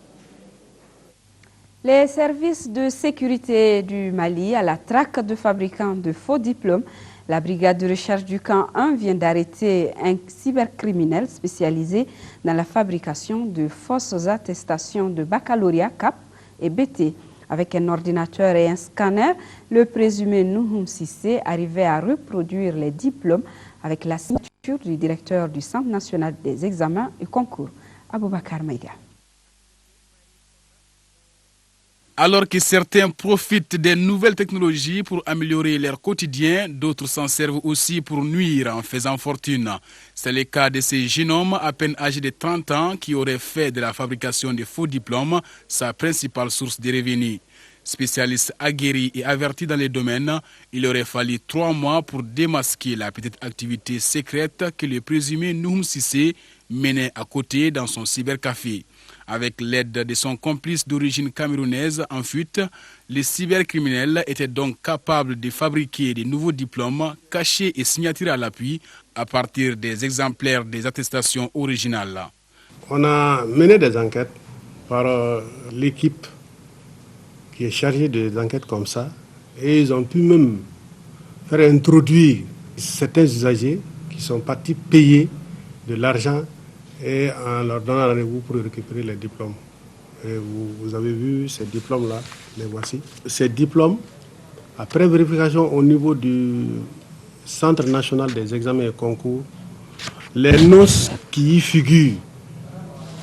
Les services de sécurité du Mali à la traque de fabricants de faux diplômes. La brigade de recherche du camp 1 vient d'arrêter un cybercriminel spécialisé dans la fabrication de fausses attestations de baccalauréat CAP et BT. Avec un ordinateur et un scanner, le présumé Nouhoum Sissé arrivait à reproduire les diplômes avec la signature du directeur du Centre national des examens et concours, Aboubakar Maïga. Alors que certains profitent des nouvelles technologies pour améliorer leur quotidien, d'autres s'en servent aussi pour nuire en faisant fortune. C'est le cas de ce jeune homme à peine âgé de 30 ans qui aurait fait de la fabrication de faux diplômes sa principale source de revenus. Spécialiste aguerri et averti dans les domaines, il aurait fallu 3 mois pour démasquer la petite activité secrète que le présumé Nouhoum Cissé menait à côté dans son cybercafé. Avec l'aide de son complice d'origine camerounaise en fuite, les cybercriminels étaient donc capables de fabriquer de nouveaux diplômes cachés et signatures à l'appui à partir des exemplaires des attestations originales. On a mené des enquêtes par l'équipe qui est chargée des enquêtes comme ça et ils ont pu même faire introduire certains usagers qui sont partis payer de l'argent et en leur donnant rendez-vous pour récupérer les diplômes. Et vous avez vu ces diplômes-là, les voici. Ces diplômes, après vérification au niveau du Centre national des examens et concours, les noces qui y figurent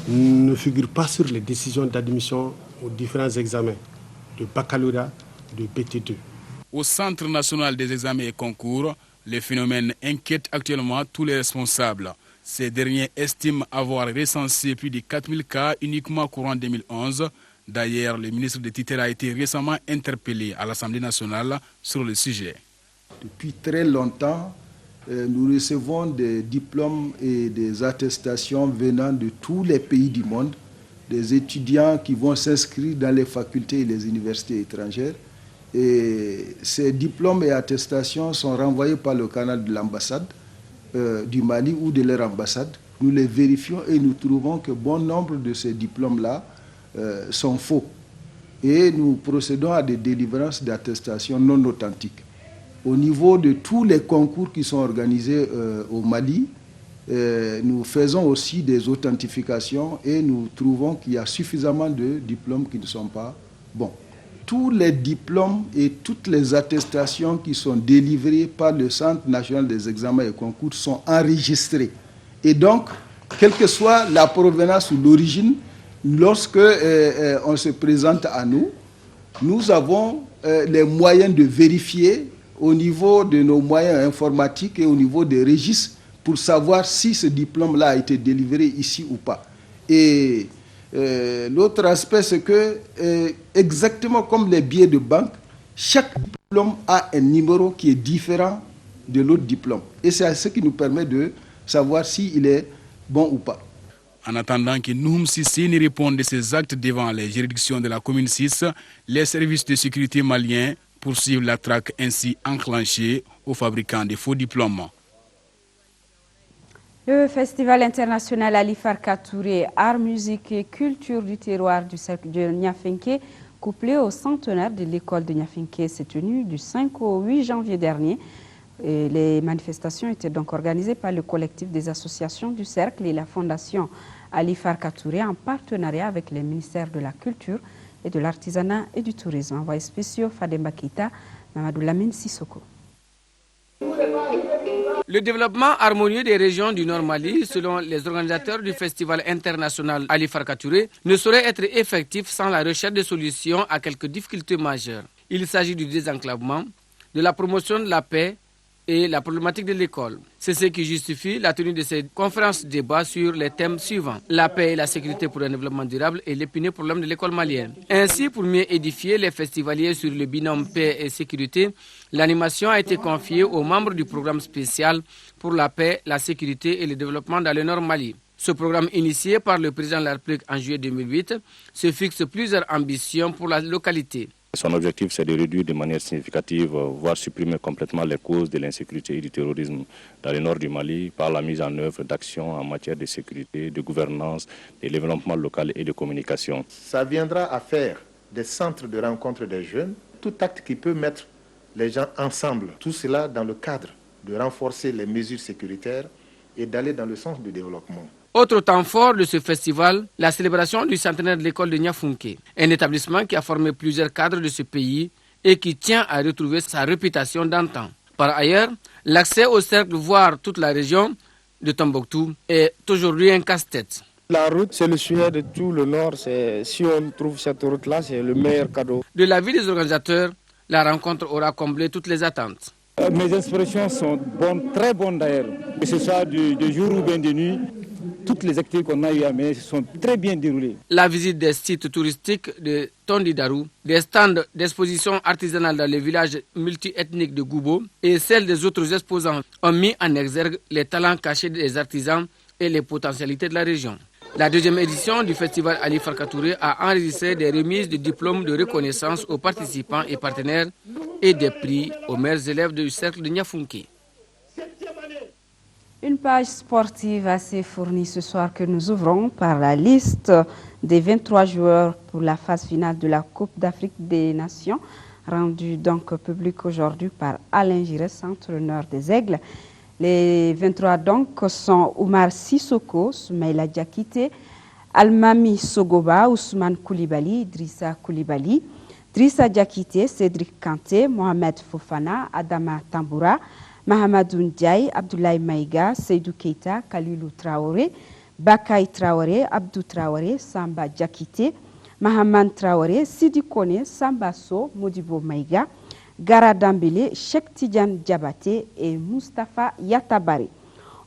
ne figurent pas sur les décisions d'admission aux différents examens de baccalauréat, de BT2. Au Centre national des examens et concours, le phénomène inquiète actuellement tous les responsables. Ces derniers estiment avoir recensé plus de 4000 cas uniquement courant 2011. D'ailleurs, le ministre de tutelle a été récemment interpellé à l'Assemblée nationale sur le sujet. Depuis très longtemps, nous recevons des diplômes et des attestations venant de tous les pays du monde, des étudiants qui vont s'inscrire dans les facultés et les universités étrangères. Et ces diplômes et attestations sont renvoyés par le canal de l'ambassade du Mali ou de leur ambassade. Nous les vérifions et nous trouvons que bon nombre de ces diplômes-là sont faux. Et nous procédons à des délivrances d'attestations non authentiques. Au niveau de tous les concours qui sont organisés au Mali, nous faisons aussi des authentifications et nous trouvons qu'il y a suffisamment de diplômes qui ne sont pas bons. Tous les diplômes et toutes les attestations qui sont délivrées par le Centre national des examens et concours sont enregistrés. Et donc, quelle que soit la provenance ou l'origine, lorsque on se présente à nous, nous avons les moyens de vérifier au niveau de nos moyens informatiques et au niveau des registres pour savoir si ce diplôme-là a été délivré ici ou pas. Et l'autre aspect, c'est que, exactement comme les billets de banque, chaque diplôme a un numéro qui est différent de l'autre diplôme. Et c'est ce qui nous permet de savoir s'il est bon ou pas. En attendant que Nouhoum Cissé ne réponde de ses actes devant les juridictions de la commune 6, les services de sécurité maliens poursuivent la traque ainsi enclenchée aux fabricants de faux diplômes. Le Festival international Ali Farka Touré, art, musique et culture du terroir du cercle de Niafinké, couplé au centenaire de l'école de Niafinké, s'est tenu du 5 au 8 janvier dernier. Et les manifestations étaient donc organisées par le collectif des associations du cercle et la fondation Ali Farka Touré en partenariat avec les ministères de la Culture et de l'Artisanat et du Tourisme. Envoyé spéciaux Fademba Keita, Mamadou Lamine Sissoko. Le développement harmonieux des régions du Nord Mali, selon les organisateurs du Festival international Ali Farka Touré, ne saurait être effectif sans la recherche de solutions à quelques difficultés majeures. Il s'agit du désenclavement, de la promotion de la paix et la problématique de l'école. C'est ce qui justifie la tenue de ces conférences de débat sur les thèmes suivants: la paix et la sécurité pour un développement durable et l'épineux problème de l'école malienne. Ainsi, pour mieux édifier les festivaliers sur le binôme paix et sécurité, l'animation a été confiée aux membres du programme spécial pour la paix, la sécurité et le développement dans le Nord Mali. Ce programme, initié par le président de la République en juillet 2008, se fixe plusieurs ambitions pour la localité. Son objectif, c'est de réduire de manière significative, voire supprimer complètement les causes de l'insécurité et du terrorisme dans le nord du Mali par la mise en œuvre d'actions en matière de sécurité, de gouvernance, de développement local et de communication. Ça viendra à faire des centres de rencontre des jeunes, tout acte qui peut mettre les gens ensemble. Tout cela dans le cadre de renforcer les mesures sécuritaires et d'aller dans le sens du développement. Autre temps fort de ce festival, la célébration du centenaire de l'école de Niafinké, un établissement qui a formé plusieurs cadres de ce pays et qui tient à retrouver sa réputation d'antan. Par ailleurs, l'accès au cercle, voire toute la région de Tombouctou, est aujourd'hui un casse-tête. La route, c'est le souhait de tout le Nord. Si on trouve cette route-là, c'est le meilleur cadeau. De l'avis des organisateurs, la rencontre aura comblé toutes les attentes. Mes expressions sont bonnes, très bonnes d'ailleurs. Que ce soit de jour ou bien de nuit, toutes les activités qu'on a eues à mener sont très bien déroulées. La visite des sites touristiques de Tondidarou, des stands d'exposition artisanale dans les villages multiethniques de Goubo et celle des autres exposants ont mis en exergue les talents cachés des artisans et les potentialités de la région. La deuxième édition du festival Ali Farka Touré a enregistré des remises de diplômes de reconnaissance aux participants et partenaires et des prix aux meilleurs élèves du cercle de Niafunké. Une page sportive assez fournie ce soir que nous ouvrons par la liste des 23 joueurs pour la phase finale de la Coupe d'Afrique des Nations, rendue donc publique aujourd'hui par Alain Giresse, entraîneur des Aigles. Les 23 donc sont Oumar Sissoko, Soumaïla Diakité, Almami Sogoba, Ousmane Koulibaly, Idrissa Koulibaly, Drissa Diakité, Cédric Kanté, Mohamed Fofana, Adama Tamboura, Mahamadou Ndiaye, Abdoulaye Maïga, Seydou Keita, Kalilou Traoré, Bakay Traoré, Abdou Traoré, Samba Diakité, Mahaman Traoré, Sidi Kone, Samba So, Modibo Maïga, Gara Dambélé, Cheikh Tidiane Diabaté et Mustapha Yatabari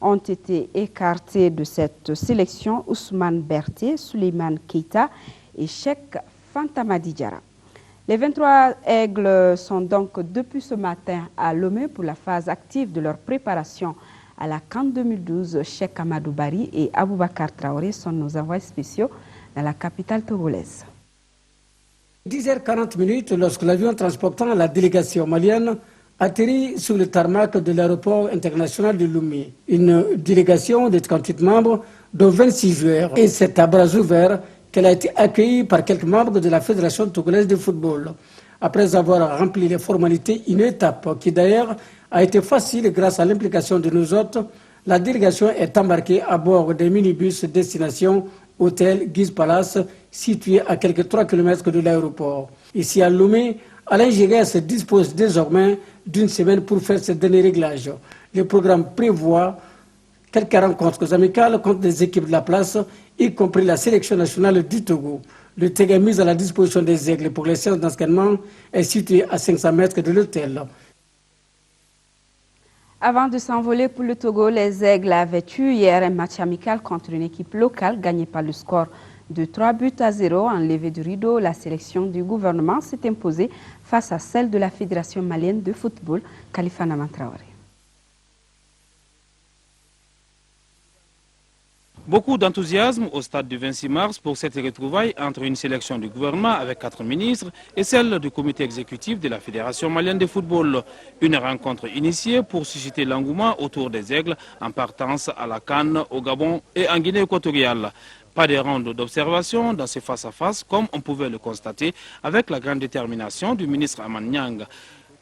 ont été écartés de cette sélection Ousmane Berté, Souleymane Keita et Cheikh Fantamadi Diara. Les 23 aigles sont donc depuis ce matin à Lomé pour la phase active de leur préparation à la CAN 2012. Cheikh Amadou Bari et Aboubakar Traoré sont nos envoyés spéciaux dans la capitale togolaise. 10h40 lorsque l'avion transportant la délégation malienne atterrit sur le tarmac de l'aéroport international de Lomé. Une délégation de 38 membres, dont 26 joueurs. Et c'est à bras ouverts qu'elle a été accueillie par quelques membres de la Fédération togolaise de football. Après avoir rempli les formalités, une étape qui d'ailleurs a été facile grâce à l'implication de nos hôtes, la délégation est embarquée à bord des minibus destination hôtel Guise Palace, situé à quelques 3 km de l'aéroport. Ici à Lomé, Alain Giresse dispose désormais d'une semaine pour faire ses derniers réglages. Le programme prévoit quelques rencontres amicales contre des équipes de la place, y compris la sélection nationale du Togo. Le terrain mis à la disposition des aigles pour les séances d'entraînement est situé à 500 mètres de l'hôtel. Avant de s'envoler pour le Togo, les aigles avaient eu hier un match amical contre une équipe locale gagné par le score de 3-0. En levée du rideau, la sélection du gouvernement s'est imposée face à celle de la Fédération malienne de football, Khalifa Naman Traoré. Beaucoup d'enthousiasme au stade du 26 mars pour cette retrouvaille entre une sélection du gouvernement avec 4 ministres et celle du comité exécutif de la Fédération malienne de football. Une rencontre initiée pour susciter l'engouement autour des aigles en partance à la Cannes, au Gabon et en Guinée équatoriale. Pas de ronde d'observation dans ce face-à-face comme on pouvait le constater avec la grande détermination du ministre Aman Niang.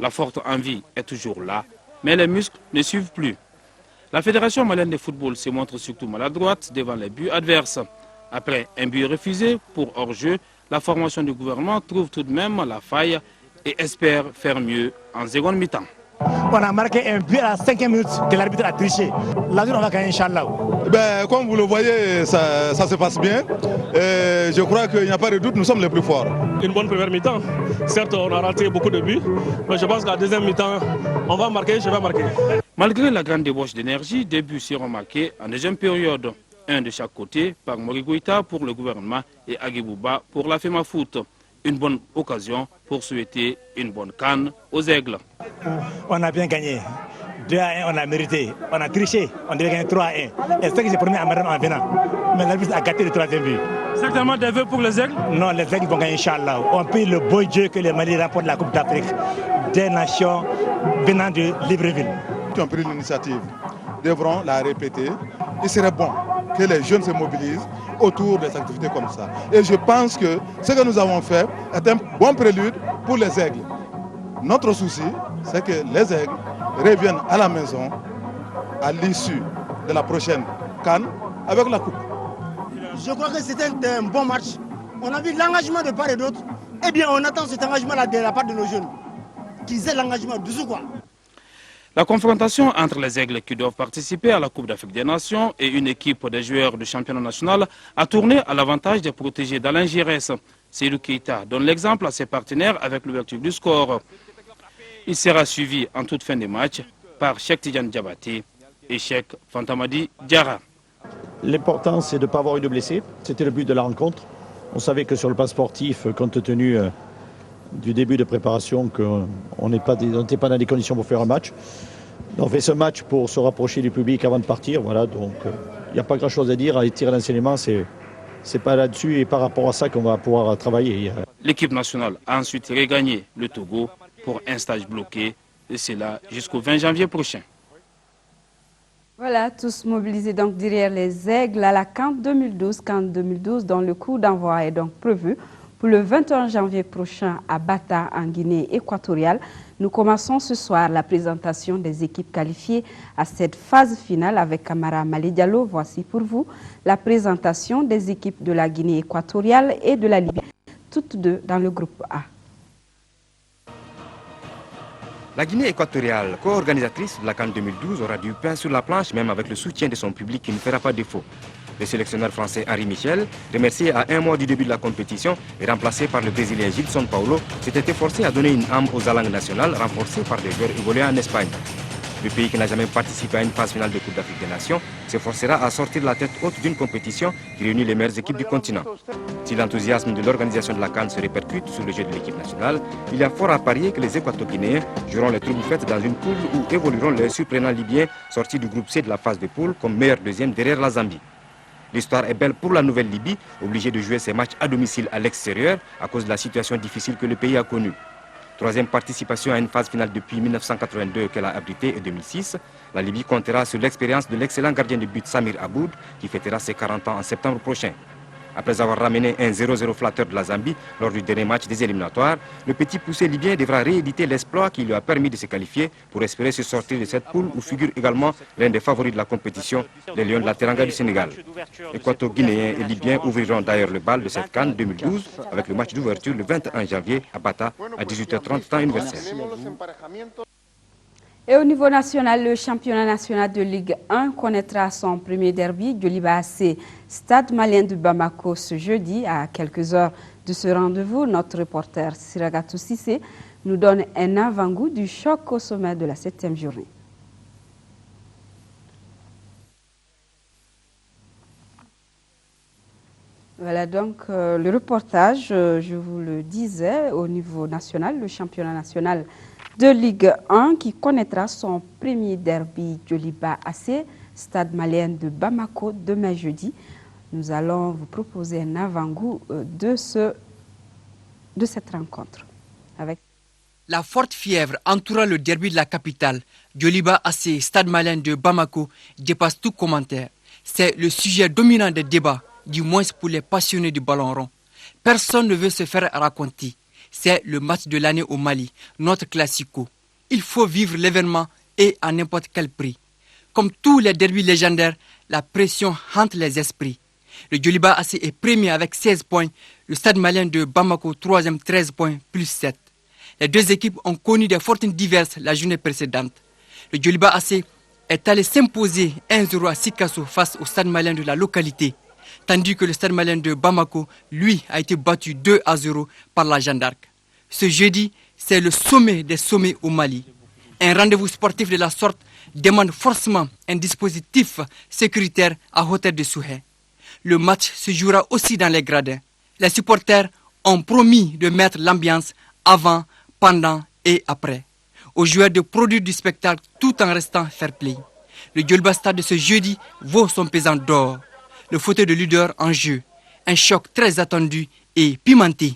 La forte envie est toujours là, mais les muscles ne suivent plus. La Fédération malienne de football se montre surtout maladroite devant les buts adverses. Après un but refusé pour hors-jeu, la formation du gouvernement trouve tout de même la faille et espère faire mieux en seconde mi-temps. On a marqué un but à la 5e minute que l'arbitre a triché. Là, on va gagner, Inch'Allah. Comme vous le voyez, ça se passe bien. Et je crois qu'il n'y a pas de doute, nous sommes les plus forts. Une bonne première mi-temps. Certes, on a raté beaucoup de buts, mais je pense qu'à la deuxième mi-temps, on va marquer, je vais marquer. Malgré la grande débauche d'énergie, deux buts seront marqués en deuxième période. Un de chaque côté par Morigoïta pour le gouvernement et Aguibouba pour la FEMA Foot. Une bonne occasion pour souhaiter une bonne canne aux aigles. On a bien gagné. 2-1, on a mérité. On a triché. On devait gagner 3-1. Et c'est ce que j'ai promis à madame en venant. Mais l'arbitre a gâté le 3e but. Certainement des vœux pour les aigles? Non, les aigles vont gagner, Inch'Allah. On prie le beau Dieu que le Mali remporte la Coupe d'Afrique des Nations venant de Libreville. Qui ont pris l'initiative devront la répéter. Il serait bon que les jeunes se mobilisent autour des activités comme ça. Et je pense que ce que nous avons fait est un bon prélude pour les aigles. Notre souci, c'est que les aigles reviennent à la maison à l'issue de la prochaine CAN avec la coupe. Je crois que c'était un bon match. On a vu l'engagement de part et d'autre. Eh bien, on attend cet engagement-là de la part de nos jeunes. Qu'ils aient l'engagement de ce quoi. La confrontation entre les Aigles qui doivent participer à la Coupe d'Afrique des Nations et une équipe des joueurs du championnat national a tourné à l'avantage des protégés d'Alain Giresse. Seydou Keita donne l'exemple à ses partenaires avec l'ouverture du score. Il sera suivi en toute fin de match par Cheikh Tidiane Diabaté et Cheikh Fantamadi Diarra. L'important, c'est de ne pas avoir eu de blessés. C'était le but de la rencontre. On savait que sur le plan sportif, compte tenu du début de préparation, qu'on n'était pas dans les conditions pour faire un match. On fait ce match pour se rapprocher du public avant de partir. Voilà, donc il n'y a pas grand-chose à dire. À tirer l'enseignement, c'est pas là-dessus et par rapport à ça qu'on va pouvoir travailler. L'équipe nationale a ensuite regagné le Togo pour un stage bloqué, et c'est là jusqu'au 20 janvier prochain. Voilà, tous mobilisés donc derrière les Aigles à la CAN 2012. CAN 2012 dont le coup d'envoi est donc prévu pour le 21 janvier prochain à Bata, en Guinée équatoriale. Nous commençons ce soir la présentation des équipes qualifiées à cette phase finale avec Camara Malé Diallo. Voici pour vous la présentation des équipes de la Guinée équatoriale et de la Libye, toutes deux dans le groupe A. La Guinée équatoriale, co-organisatrice de la CAN 2012, aura du pain sur la planche, même avec le soutien de son public qui ne fera pas défaut. Le sélectionneur français Henri Michel, remercié à un mois du début de la compétition et remplacé par le Brésilien Gilson Paulo, s'était efforcé à donner une âme aux alangues nationales renforcées par des joueurs évolués en Espagne. Le pays qui n'a jamais participé à une phase finale de Coupe d'Afrique des Nations s'efforcera à sortir la tête haute d'une compétition qui réunit les meilleures équipes du continent. Si l'enthousiasme de l'organisation de la CAN se répercute sur le jeu de l'équipe nationale, il y a fort à parier que les Équato-Guinéens joueront les troubles-fêtes dans une poule où évolueront les surprenants libyens sortis du groupe C de la phase de poule comme meilleur deuxième derrière la Zambie. L'histoire est belle pour la nouvelle Libye, obligée de jouer ses matchs à domicile à l'extérieur à cause de la situation difficile que le pays a connue. Troisième participation à une phase finale depuis 1982 qu'elle a abritée et 2006, la Libye comptera sur l'expérience de l'excellent gardien de but Samir Aboud qui fêtera ses 40 ans en septembre prochain. Après avoir ramené un 0-0 flatteur de la Zambie lors du dernier match des éliminatoires, le petit poussé libyen devra rééditer l'exploit qui lui a permis de se qualifier pour espérer se sortir de cette poule où figure également l'un des favoris de la compétition, les Lions de la Teranga du Sénégal. Équato-Guinéens et Libyens ouvriront d'ailleurs le bal de cette CAN 2012 avec le match d'ouverture le 21 janvier à Bata à 18h30 temps universel. Et au niveau national, le championnat national de Ligue 1 connaîtra son premier derby. Djoliba AC, Stade Malien de Bamako ce jeudi à quelques heures de ce rendez-vous. Notre reporter Siragatou Sissé nous donne un avant-goût du choc au sommet de la 7e journée. Voilà donc le reportage, je vous le disais, au niveau national, le championnat national de Ligue 1 qui connaîtra son premier derby Djoliba AC, Stade Malien de Bamako, demain jeudi. Nous allons vous proposer un avant-goût de cette rencontre. La forte fièvre entourant le derby de la capitale, Djoliba AC, Stade Malien de Bamako, dépasse tout commentaire. C'est le sujet dominant des débats, du moins pour les passionnés du ballon rond. Personne ne veut se faire raconter. C'est le match de l'année au Mali, notre classico. Il faut vivre l'événement et à n'importe quel prix. Comme tous les derbys légendaires, la pression hante les esprits. Le Djoliba AC est premier avec 16 points, le Stade Malien de Bamako 3e 13 points plus 7. Les deux équipes ont connu des fortunes diverses la journée précédente. Le Djoliba AC est allé s'imposer 1-0 à Sikasso face au Stade Malien de la localité, tandis que le Stade Malien de Bamako, lui, a été battu 2-0 par la Jeanne d'Arc. Ce jeudi, c'est le sommet des sommets au Mali. Un rendez-vous sportif de la sorte demande forcément un dispositif sécuritaire à hauteur de Souhé. Le match se jouera aussi dans les gradins. Les supporters ont promis de mettre l'ambiance avant, pendant et après, aux joueurs de produire du spectacle tout en restant fair-play. Le Djoliba Stade de ce jeudi vaut son pesant d'or. Le fauteuil de leader en jeu, un choc très attendu et pimenté.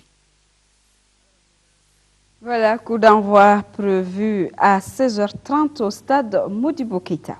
Voilà, coup d'envoi prévu à 16h30 au stade Modibo Keïta.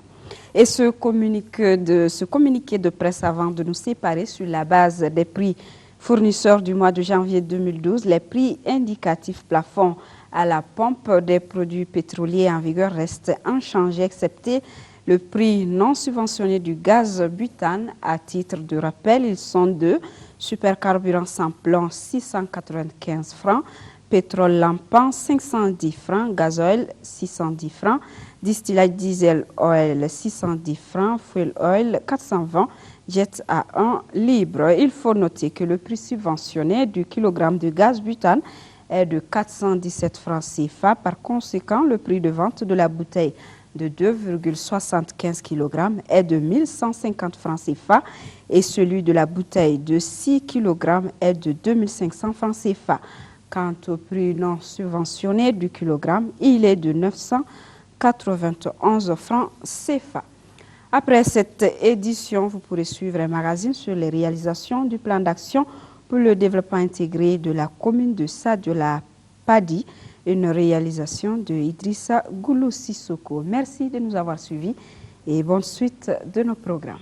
Et ce communiqué de presse avant de nous séparer sur la base des prix fournisseurs du mois de janvier 2012, les prix indicatifs plafond à la pompe des produits pétroliers en vigueur restent inchangés, excepté le prix non subventionné du gaz butane. À titre de rappel, ils sont de supercarburant sans plomb 695 francs, pétrole lampant 510 francs, gasoil 610 francs, Distillate diesel oil 610 francs, fuel oil 420, jet à 1 libre. Il faut noter que le prix subventionné du kilogramme de gaz butane est de 417 francs CFA. Par conséquent, le prix de vente de la bouteille de 2,75 kg est de 1150 francs CFA et celui de la bouteille de 6 kg est de 2500 francs CFA. Quant au prix non subventionné du kilogramme, il est de 991 francs CFA. Après cette édition, vous pourrez suivre un magazine sur les réalisations du plan d'action pour le développement intégré de la commune de Sadiola Padi, une réalisation de Idrissa Goulou Sissoko. Merci de nous avoir suivis et bonne suite de nos programmes.